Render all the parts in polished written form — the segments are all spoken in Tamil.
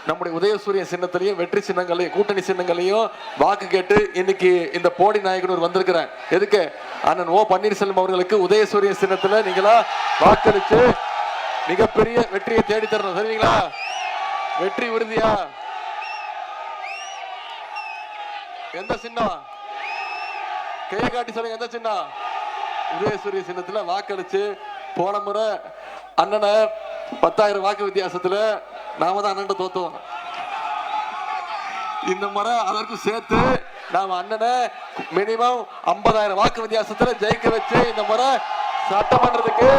நம்முடைய உதயசூரிய சின்னத்திலையும் வெற்றி சின்னங்களையும் கூட்டணி சின்னங்களையும் வாக்கு கேட்டு இன்னைக்கு இந்த போடி நாயகனூர் வந்திருக்கிறேன். எதுக்கு? அண்ணன் ஓ பன்னீர்செல்வம் அவர்களுக்கு உதயசூரிய சின்னத்துல நீங்களா வாக்களிச்சு மிகப்பெரிய வெற்றியை தேடி தரணும். சரிங்களா? வெற்றி உறுதியா? எந்த சின்னம்? கையை காட்டி சொல்லுங்க. எந்த சின்னம்? உதயசூரிய சின்னத்துல வாக்களிச்சு போன முறை அண்ணனை 10,000 வாக்கு வித்தியாசத்துல நாம தான் அண்ணன் தோத்தோம். இந்த முறை அதற்கு சேர்த்து நாம அண்ணனை மினிமம் 50,000 வாக்கு வித்தியாசத்துல ஜெயிக்க வச்சு இந்த முறை சட்டமன்றத்துக்கு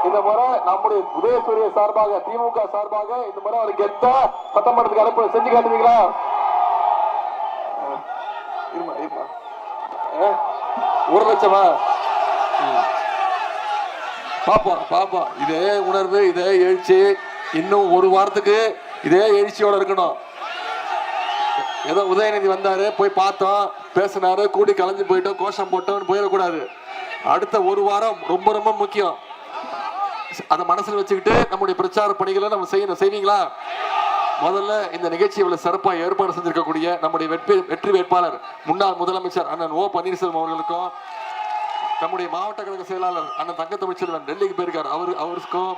இந்த முறை நம்முடைய உதயசூரிய சார்பாக திமுக சார்பாக இந்த முறை அவர் கெத்தா சட்டமன்றத்துக்கு அனுப்ப செஞ்சு காட்டுவீங்களா? 1 லட்சமா? பாப்போம் பாப்போம். இதே உணர்வு, இதே எழுச்சி இன்னும் ஒரு வாரத்துக்கு இதே எழுச்சியோட இருக்கணும். ஏதோ உதயநிதி வந்தாரு, போய் பார்த்தோம், பேசினாரு, கூடி கலைஞ்சு போயிட்டோம், கோஷம் போட்டோம் போயிடக்கூடாது. அடுத்த ஒரு வாரம் ரொம்ப ரொம்ப முக்கியம். அதை மனசுல வச்சுக்கிட்டு நம்முடைய பிரச்சார பணிகளை நம்ம செய்யணும். செய்வீங்களா? முதல்ல இந்த நிகழ்ச்சி இவ்வளவு சிறப்பாக ஏற்பாடு செஞ்சிருக்கக்கூடிய நம்முடைய வெற்றி வேட்பாளர் முன்னாள் முதலமைச்சர் அண்ணன் ஓ பன்னீர்செல்வம் அவர்களுக்கும், நம்முடைய மாவட்ட கழக செயலாளர் அண்ணன் தங்க தமிழ்ச்செல்வன் டெல்லிக்கு போயிருக்கார், அவருக்கும்,